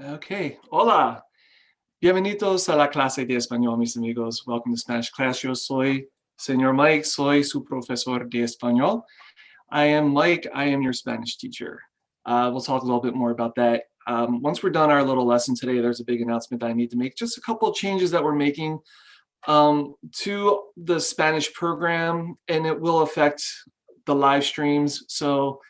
Okay, hola. Bienvenidos a la clase de español, mis amigos. Welcome to Spanish class. Yo soy Señor Mike. Soy su profesor de español. I am Mike. I am your Spanish teacher. We'll talk a little bit more about that. Once we're done our little lesson today, there's a big announcement that I need to make. Just a couple of changes that we're making to the Spanish program, and it will affect the live streams. So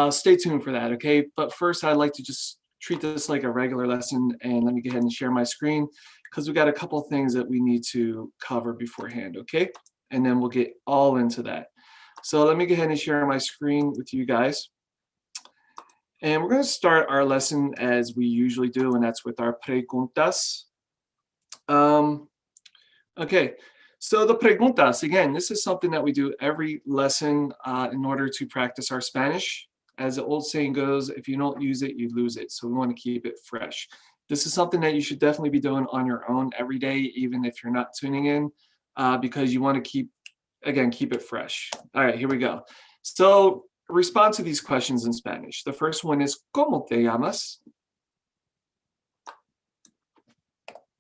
stay tuned for that, okay? But first, I'd like to just treat this like a regular lesson, and let me go ahead and share my screen because we got a couple of things that we need to cover beforehand, okay? And then we'll get all into that. So let me go ahead and share my screen with you guys. And we're going to start our lesson as we usually do, and that's with our preguntas. Okay, so the preguntas, again, this is something that we do every lesson in order to practice our Spanish. As the old saying goes, if you don't use it, you lose it. So we want to keep it fresh. This is something that you should definitely be doing on your own every day, even if you're not tuning in, because you want to keep it fresh. All right, here we go. So respond to these questions in Spanish. The first one is, ¿Cómo te llamas?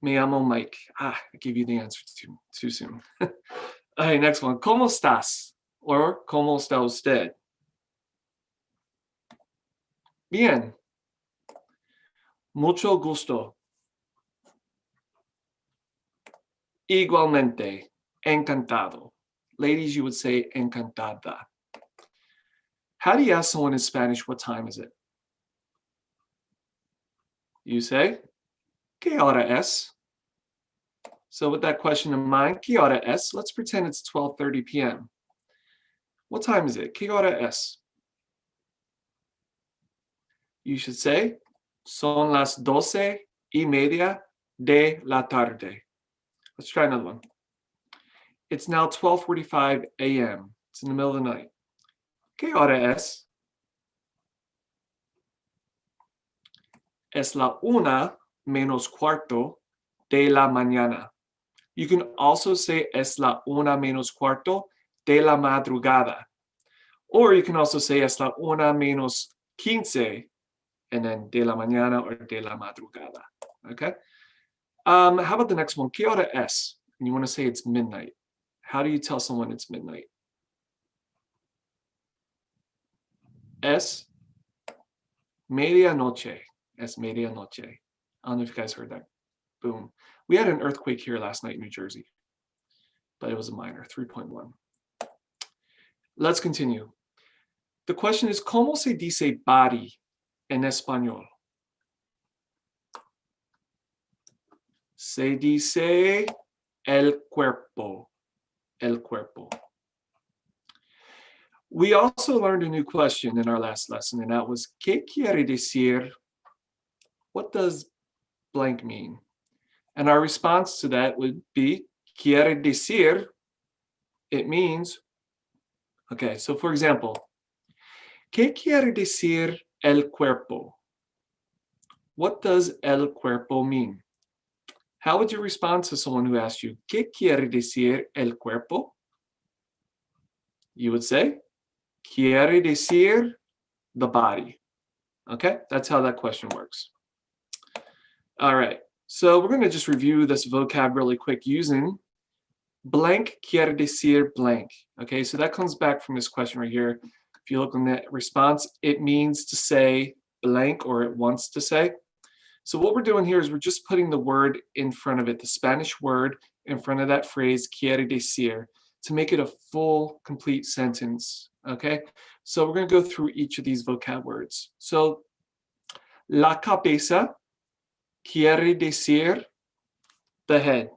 Me llamo Mike. I gave you the answer too soon. All right, next one. ¿Cómo estás? Or ¿Cómo está usted? Bien. Mucho gusto. Igualmente. Encantado. Ladies, you would say encantada. How do you ask someone in Spanish, what time is it? You say, ¿Qué hora es? So with that question in mind, ¿Qué hora es? Let's pretend it's 12:30 p.m. What time is it? ¿Qué hora es? You should say, son las 12:30 de la tarde. Let's try another one. It's now 12:45 a.m. It's in the middle of the night. ¿Qué hora es? Es la 1:45 de la mañana. You can also say es la 1:45 de la madrugada. Or you can also say es la 1:15 and then de la mañana or de la madrugada, okay? How about the next one? ¿Qué hora es? And you want to say it's midnight. How do you tell someone it's midnight? Es medianoche. Es medianoche. I don't know if you guys heard that. Boom. We had an earthquake here last night in New Jersey, but it was a minor, 3.1. Let's continue. The question is, ¿Cómo se dice body en español? Se dice el cuerpo. El cuerpo. We also learned a new question in our last lesson, and that was, ¿Qué quiere decir? What does blank mean? And our response to that would be, quiere decir, it means, okay, so for example, ¿Qué quiere decir el cuerpo? What does el cuerpo mean? How would you respond to someone who asked you, ¿Qué quiere decir el cuerpo? You would say, quiere decir the body. Okay, that's how that question works. All right, so we're going to just review this vocab really quick using blank quiere decir blank. Okay, so that comes back from this question right here. If you look on that response, it means to say blank, or it wants to say. So what we're doing here is we're just putting the word in front of it, the Spanish word in front of that phrase, quiere decir, to make it a full, complete sentence, okay? So we're going to go through each of these vocab words. So, la cabeza quiere decir the head.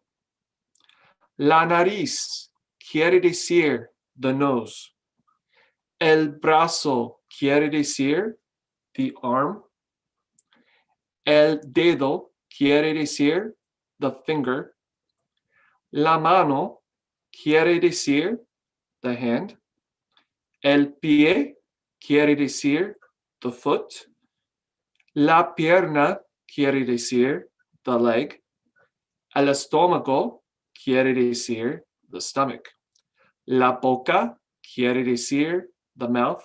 La nariz quiere decir the nose. El brazo quiere decir the arm. El dedo quiere decir the finger. La mano quiere decir the hand. El pie quiere decir the foot. La pierna quiere decir the leg. El estómago quiere decir the stomach. La boca quiere decir the mouth.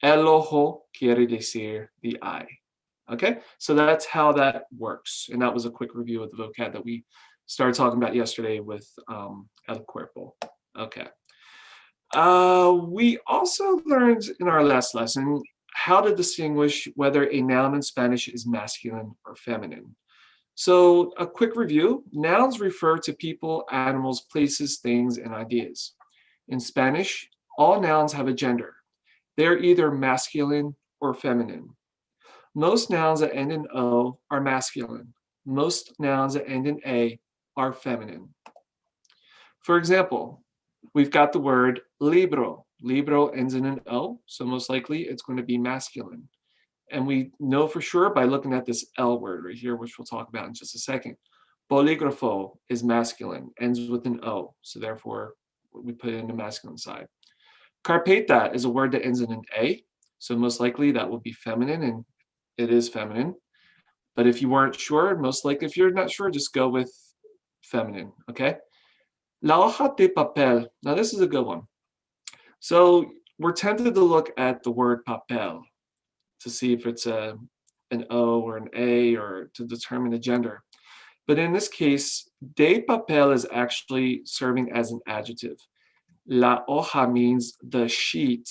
El ojo quiere decir the eye. Okay, so that's how that works. And that was a quick review of the vocab that we started talking about yesterday with el cuerpo. Okay. We also learned in our last lesson how to distinguish whether a noun in Spanish is masculine or feminine. So a quick review, nouns refer to people, animals, places, things, and ideas. In Spanish, all nouns have a gender. They're either masculine or feminine. Most nouns that end in O are masculine. Most nouns that end in A are feminine. For example, we've got the word libro. Libro ends in an O, so most likely it's going to be masculine. And we know for sure by looking at this L word right here, which we'll talk about in just a second. Bolígrafo is masculine, ends with an O, so therefore we put it in the masculine side. Carpeta is a word that ends in an A, so most likely that will be feminine, and it is feminine. But if you weren't sure, most likely if you're not sure, just go with feminine, okay? La hoja de papel, now this is a good one. So we're tempted to look at the word papel to see if it's an O or an A or to determine the gender. But in this case, de papel is actually serving as an adjective. La hoja means the sheet,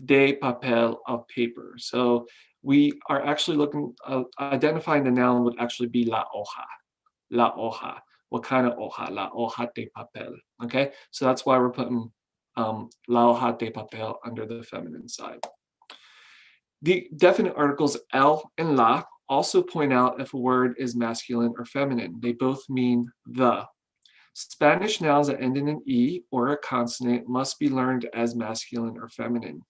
de papel of paper. So we are actually looking, identifying the noun would actually be la hoja. La hoja. What kind of hoja? La hoja de papel. Okay, so that's why we're putting la hoja de papel under the feminine side. The definite articles el and la also point out if a word is masculine or feminine. They both mean the. Spanish nouns that end in an E or a consonant must be learned as masculine or feminine.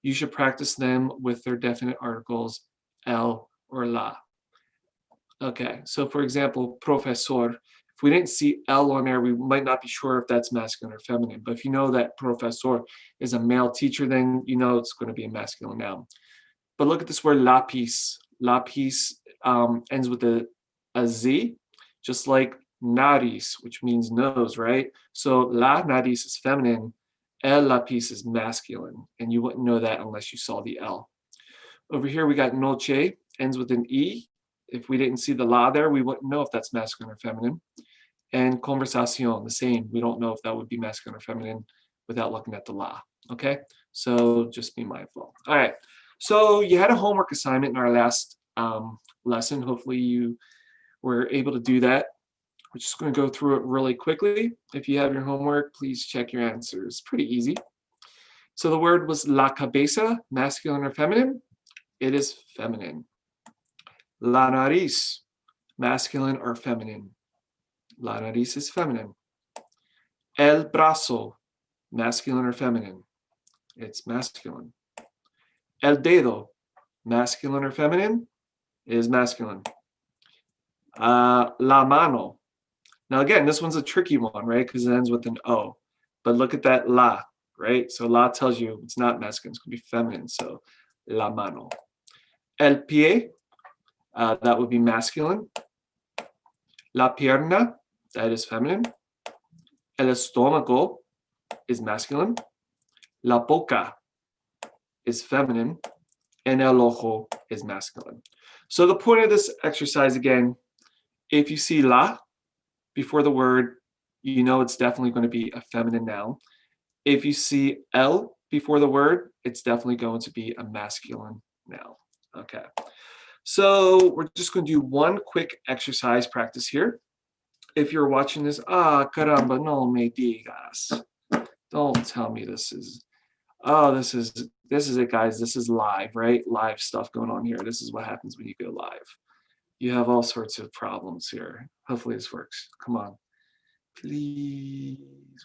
You should practice them with their definite articles el or la. Okay, so for example, profesor, if we didn't see el on there, we might not be sure if that's masculine or feminine. But if you know that profesor is a male teacher, then you know it's going to be a masculine noun. But look at this word lapis. Lapis ends with a Z, just like nariz, which means nose, right? So la nariz is feminine, el lapis is masculine, and you wouldn't know that unless you saw the L. Over here we got noche, ends with an E. If we didn't see the la there, we wouldn't know if that's masculine or feminine. And conversación, the same. We don't know if that would be masculine or feminine without looking at the la, okay? So just be mindful. All right. So you had a homework assignment in our last lesson. Hopefully you were able to do that. We're just going to go through it really quickly. If you have your homework, please check your answers. Pretty easy. So the word was la cabeza, masculine or feminine? It is feminine. La nariz, masculine or feminine? La nariz is feminine. El brazo, masculine or feminine? It's masculine. El dedo, masculine or feminine? It is masculine. La mano. Now again, this one's a tricky one, right? Because it ends with an O. But look at that la, right? So la tells you it's not masculine, it's going to be feminine. So la mano. El pie, that would be masculine. La pierna, that is feminine. El estómago is masculine. La boca is feminine. And el ojo is masculine. So the point of this exercise, again, if you see la before the word, you know it's definitely going to be a feminine noun. If you see el before the word, it's definitely going to be a masculine noun. Okay. So we're just going to do one quick exercise practice here. If you're watching this, caramba, no me digas. Don't tell me this is, this is it, guys. This is live, right? Live stuff going on here. This is what happens when you go live. You have all sorts of problems here. Hopefully this works. Come on. Please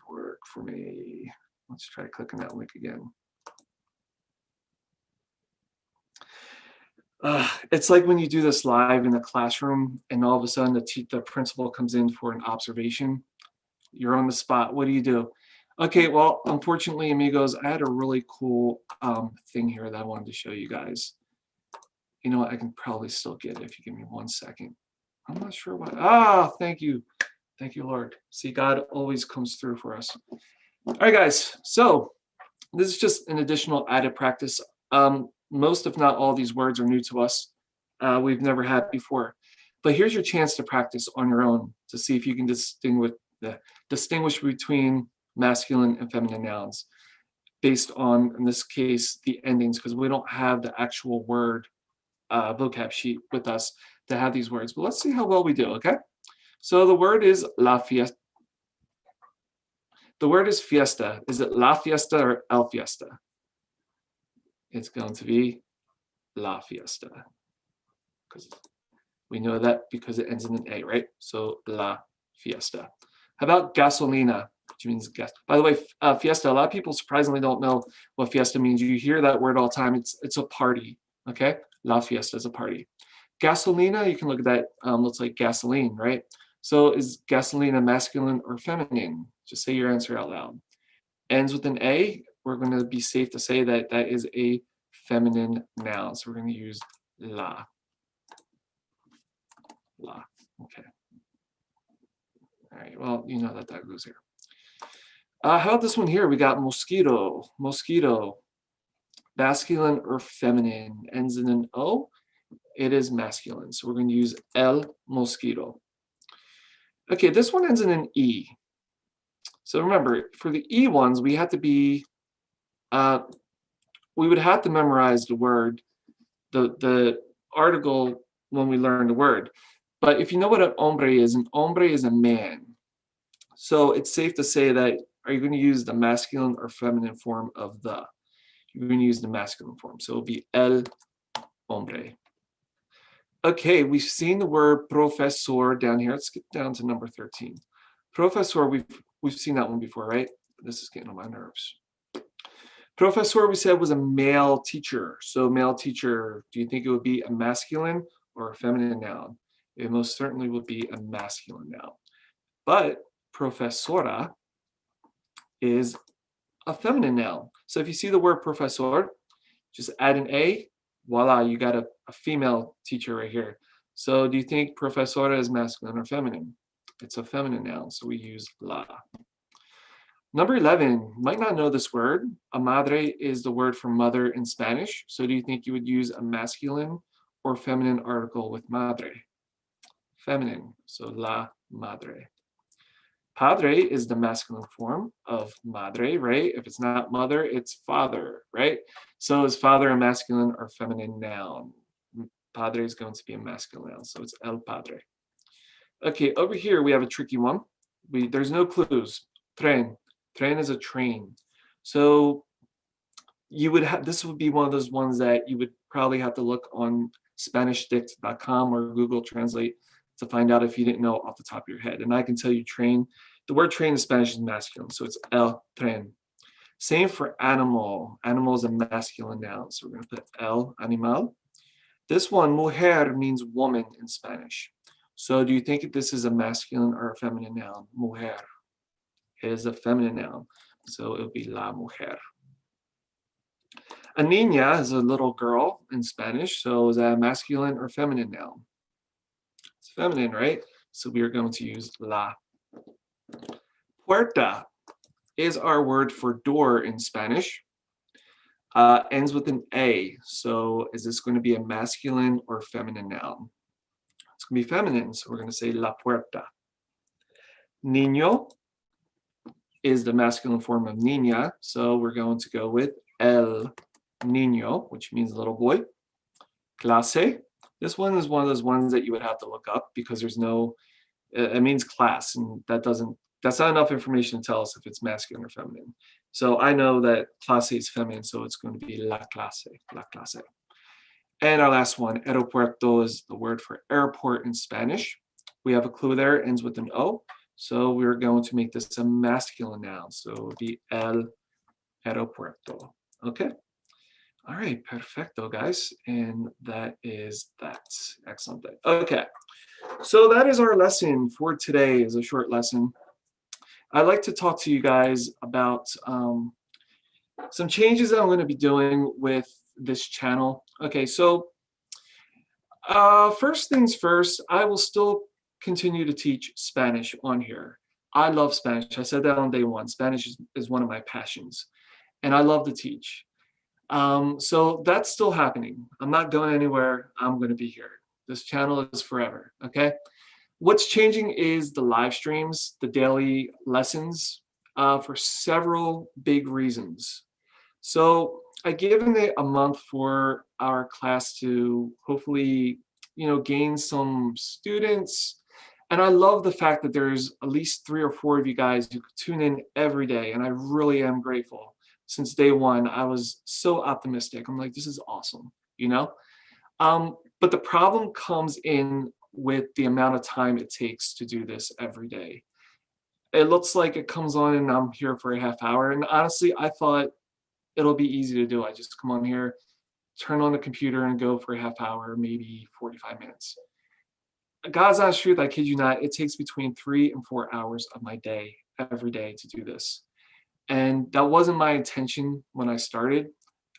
work for me. Let's try clicking that link again. It's like when you do this live in the classroom and all of a sudden the principal comes in for an observation. You're on the spot. What do you do? Okay, well, unfortunately, amigos, I had a really cool thing here that I wanted to show you guys. You know what? I can probably still get it if you give me 1 second. I'm not sure why. Thank you. Thank you, Lord. See, God always comes through for us. All right, guys. So this is just an additional added practice. Most, if not all, these words are new to us. we've never had before. But here's your chance to practice on your own to see if you can distinguish between masculine and feminine nouns based on, in this case, the endings, because we don't have the actual word vocab sheet with us to have these words. But let's see how well we do, okay? So the word is la fiesta. The word is fiesta. Is it la fiesta or el fiesta? It's going to be la fiesta, because we know that because it ends in an A, right? So la fiesta. How about gasolina, which means gas? By the way, fiesta, a lot of people surprisingly don't know what fiesta means. You hear that word all the time. It's a party, okay? La fiesta is a party. Gasolina, you can look at that, looks like gasoline, right? So is gasolina masculine or feminine? Just say your answer out loud. Ends with an A, we're going to be safe to say that that is a feminine noun. So we're going to use la. La, okay. All right, well, you know that goes here. How about this one here? We got mosquito. Mosquito, masculine or feminine? Ends in an O. It is masculine, so we're going to use el mosquito. Okay, this one ends in an E. So remember, for the E ones, we had to be, we would have to memorize the word, the article when we learn the word. But if you know what an hombre is a man. So it's safe to say that, are you going to use the masculine or feminine form of the? You're going to use the masculine form. So it'll be el hombre. Okay, we've seen the word profesor down here. Let's get down to number 13. Profesor, we've seen that one before, right? This is getting on my nerves. Profesor, we said, was a male teacher. So male teacher, do you think it would be a masculine or a feminine noun? It most certainly would be a masculine noun. But profesora is a feminine noun. So if you see the word profesor, just add an A, voila, you got a female teacher right here. So do you think profesora is masculine or feminine? It's a feminine noun, so we use la. Number 11, might not know this word. A madre is the word for mother in Spanish. So do you think you would use a masculine or feminine article with madre? Feminine, so la madre. Padre is the masculine form of madre, right? If it's not mother, it's father, right? So is father a masculine or feminine noun? Padre is going to be a masculine noun, so it's el padre. Okay, over here we have a tricky one. There's no clues. Tren. Tren is a train. So you would have, this would be one of those ones that you would probably have to look on SpanishDict.com or Google Translate to find out if you didn't know off the top of your head. And I can tell you train, the word train in Spanish is masculine, so it's el tren. Same for animal. Animal is a masculine noun, so we're going to put el animal. This one, mujer, means woman in Spanish. So do you think this is a masculine or a feminine noun? Mujer. It is a feminine noun, so it would be la mujer. A niña is a little girl in Spanish, so is that a masculine or feminine noun? It's feminine, right? So we are going to use la. Puerta is our word for door in Spanish. Ends with an A, so is this going to be a masculine or feminine noun? It's going to be feminine, so we're going to say la puerta. Niño is the masculine form of niña, so we're going to go with el niño, which means little boy. Clase, this one is one of those ones that you would have to look up because there's no, it means class, and that's not enough information to tell us if it's masculine or feminine. So I know that clase is feminine, so it's going to be la clase, la clase. And our last one, aeropuerto, is the word for airport in Spanish. We have a clue there, ends with an O. So we're going to make this a masculine noun. So it would be el aeropuerto. Okay. All right, perfecto, guys. And that is that. Excellent. Okay. So that is our lesson for today. Is a short lesson. I'd like to talk to you guys about some changes that I'm going to be doing with this channel. Okay, so first things first, I will still continue to teach Spanish on here. I love Spanish. I said that on day one. Spanish is one of my passions, and I love to teach. So that's still happening. I'm not going anywhere. I'm going to be here. This channel is forever. Okay. What's changing is the live streams, the daily lessons, for several big reasons. So I given it a month for our class to hopefully, gain some students. And I love the fact that there's at least 3 or 4 of you guys who tune in every day. And I really am grateful. Since day one, I was so optimistic. I'm like, this is awesome, you know? But the problem comes in with the amount of time it takes to do this every day. It looks like it comes on and I'm here for a half hour. And honestly, I thought it'll be easy to do. I just come on here, turn on the computer and go for a half hour, maybe 45 minutes. God's honest truth, I kid you not, it takes between 3 and 4 hours of my day every day to do this. And that wasn't my intention when I started.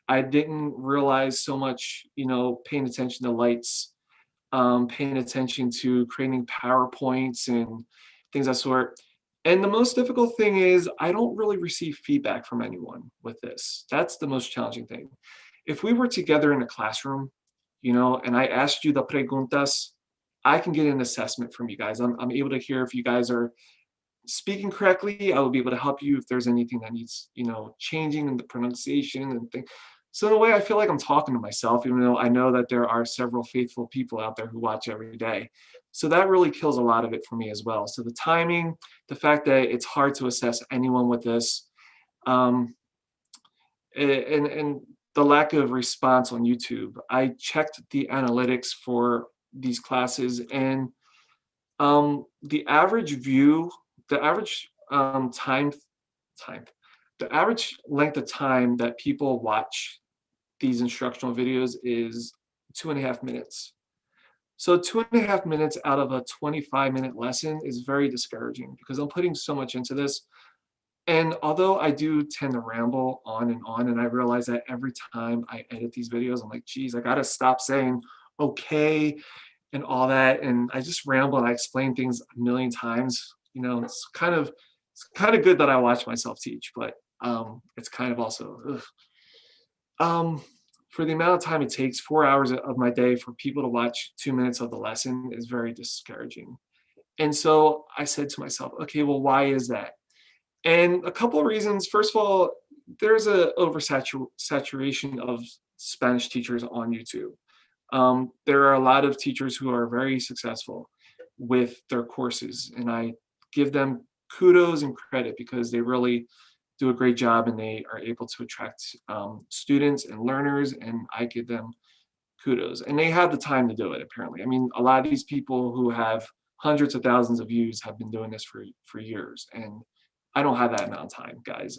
I didn't realize so much, paying attention to lights, paying attention to creating PowerPoints and things of that sort. And the most difficult thing is I don't really receive feedback from anyone with this. That's the most challenging thing. If we were together in a classroom, and I asked you the preguntas, I can get an assessment from you guys. I'm able to hear if you guys are speaking correctly. I will be able to help you if there's anything that needs, changing in the pronunciation and things. So in a way, I feel like I'm talking to myself, even though I know that there are several faithful people out there who watch every day. So that really kills a lot of it for me as well. So the timing, the fact that it's hard to assess anyone with this, um, and the lack of response on YouTube. I checked the analytics for these classes, and the average view, the average time, the average length of time that people watch these instructional videos is 2.5 minutes. So 2.5 minutes out of a 25-minute lesson is very discouraging because I'm putting so much into this. And although I do tend to ramble on, and I realize that every time I edit these videos, I'm like, geez, I gotta stop saying okay and all that. And I just ramble and I explain things a million times. It's kind of good that I watch myself teach, but it's kind of also ugh. Um, for the amount of time it takes, 4 hours of my day for people to watch 2 minutes of the lesson is very discouraging. And so I said to myself, okay, well, why is that? And a couple of reasons. First of all, there's a oversaturation of Spanish teachers on YouTube. There are a lot of teachers who are very successful with their courses, and I give them kudos and credit because they really do a great job and they are able to attract students and learners, and I give them kudos. And they have the time to do it, apparently. I mean, a lot of these people who have hundreds of thousands of views have been doing this for years, and I don't have that amount of time, guys.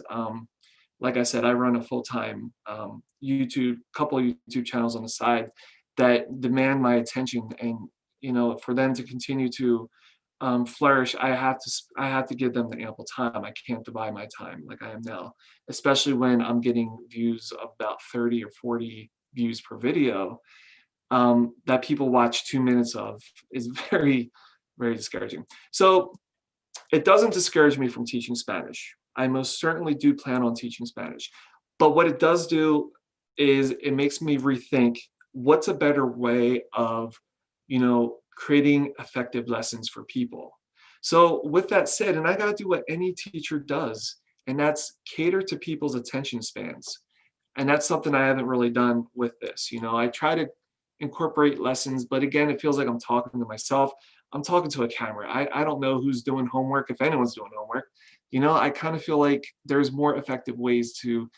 Like I said, I run a full-time couple of YouTube channels on the side that demand my attention, and for them to continue to flourish, I have to give them the ample time. I can't divide my time like I am now, especially when I'm getting views of about 30 or 40 views per video. That people watch 2 minutes of is very, very discouraging. So it doesn't discourage me from teaching Spanish. I most certainly do plan on teaching Spanish. But what it does do is it makes me rethink what's a better way of, creating effective lessons for people. So with that said, and I got to do what any teacher does, and that's cater to people's attention spans. And that's something I haven't really done with this. I try to incorporate lessons, but again, it feels like I'm talking to myself. I'm talking to a camera. I don't know who's doing homework, if anyone's doing homework. I kind of feel like there's more effective ways to,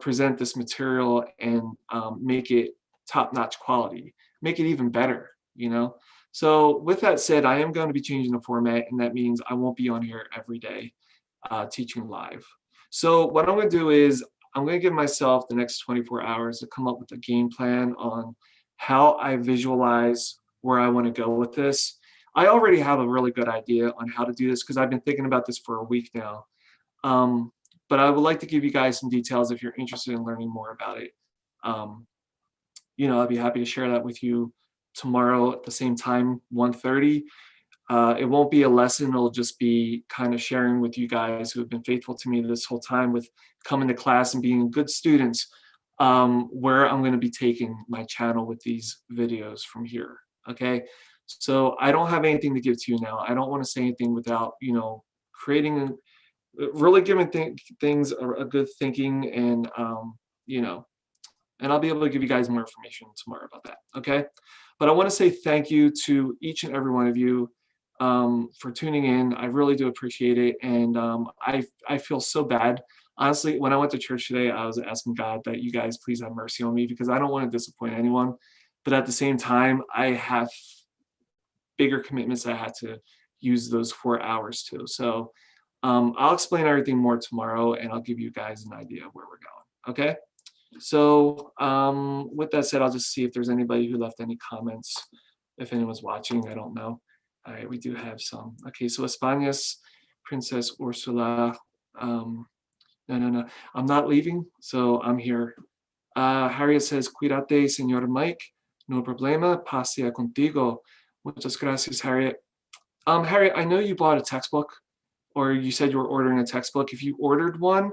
present this material and make it top-notch quality, make it even better. So with that said, I am going to be changing the format, and that means I won't be on here every day teaching live. So what I'm going to do is I'm going to give myself the next 24 hours to come up with a game plan on how I visualize where I want to go with this. I already have a really good idea on how to do this because I've been thinking about this for a week now. But I would like to give you guys some details if you're interested in learning more about it. I'd be happy to share that with you tomorrow at the same time, 1:30. It won't be a lesson. It'll just be kind of sharing with you guys who have been faithful to me this whole time with coming to class and being good students. where I'm going to be taking my channel with these videos from here. Okay, so I don't have anything to give to you now. I don't want to say anything without, you know, creating really giving things a good thinking, and you know, and I'll be able to give you guys more information tomorrow about that. Okay, but I want to say thank you to each and every one of you for tuning in. I really do appreciate it, and I feel so bad. Honestly, when I went to church today, I was asking God that you guys please have mercy on me, because I don't want to disappoint anyone. But at the same time, I have bigger commitments I had to use those 4 hours to. So I'll explain everything more tomorrow, and I'll give you guys an idea of where we're going. Okay. So with that said, I'll just see if there's anybody who left any comments. If anyone's watching, I don't know. All right, we do have some. Okay, so España's Princess Ursula. No. I'm not leaving, so I'm here. Harriet says, Cuídate, señor Mike. No problema. Pasea contigo. Muchas gracias, Harriet. Harriet, I know you bought a textbook, or you said you were ordering a textbook. If you ordered one,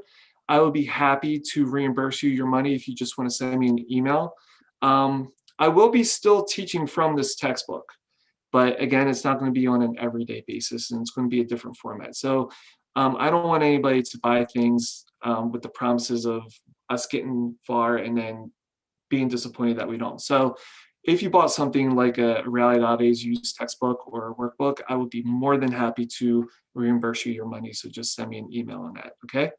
I would be happy to reimburse you your money if you just want to send me an email. I will be still teaching from this textbook, but again, it's not going to be on an everyday basis, and it's going to be a different format. So I don't want anybody to buy things with the promises of us getting far and then being disappointed that we don't. So if you bought something like a Realidades used textbook or a workbook, I would be more than happy to reimburse you your money. So just send me an email on that, okay?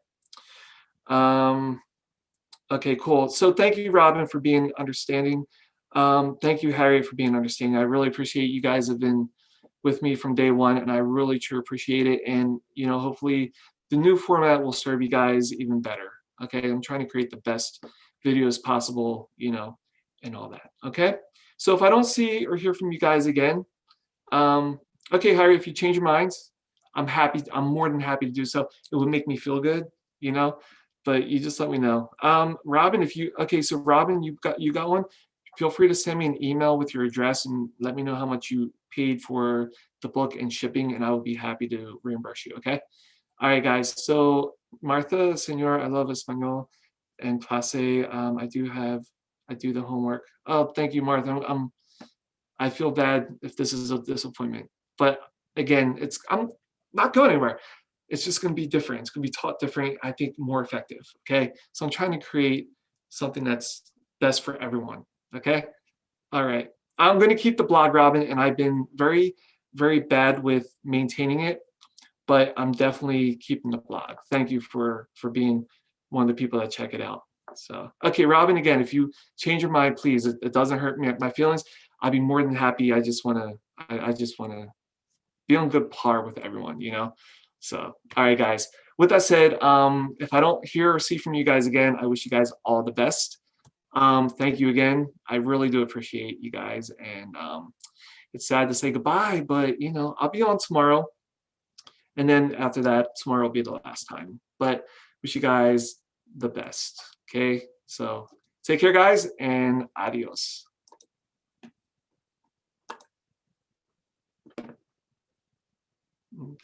Okay, cool. So thank you, Robin, for being understanding. Thank you, Harriet, for being understanding. I really appreciate you guys have been with me from day one, and I really truly appreciate it. And you know, hopefully the new format will serve you guys even better. Okay, I'm trying to create the best videos possible, you know, and all that. Okay, so if I don't see or hear from you guys again, okay, Harriet, if you change your minds, I'm happy. I'm more than happy to do so. It would make me feel good, you know. But you just let me know. Robin, if you okay, so Robin, you got one. Feel free to send me an email with your address and let me know how much you paid for the book and shipping, and I will be happy to reimburse you. Okay. All right, guys. So Martha, Senor, I love Espanol and clase. I do the homework. Oh, thank you, Martha. I feel bad if this is a disappointment, but again, I'm not going anywhere. It's just going to be different. It's going to be taught different. I think more effective. Okay. So I'm trying to create something that's best for everyone. Okay. All right. I'm going to keep the blog, Robin, and I've been very, very bad with maintaining it, but I'm definitely keeping the blog. Thank you for being one of the people that check it out. So, okay, Robin, again, if you change your mind, please, it doesn't hurt my feelings. I'd be more than happy. I just want to be on good par with everyone, you know? So, all right, guys. With that said, if I don't hear or see from you guys again, I wish you guys all the best. Thank you again. I really do appreciate you guys. And it's sad to say goodbye, but, you know, I'll be on tomorrow. And then after that, tomorrow will be the last time. But wish you guys the best. Okay? So take care, guys, and adios. Okay.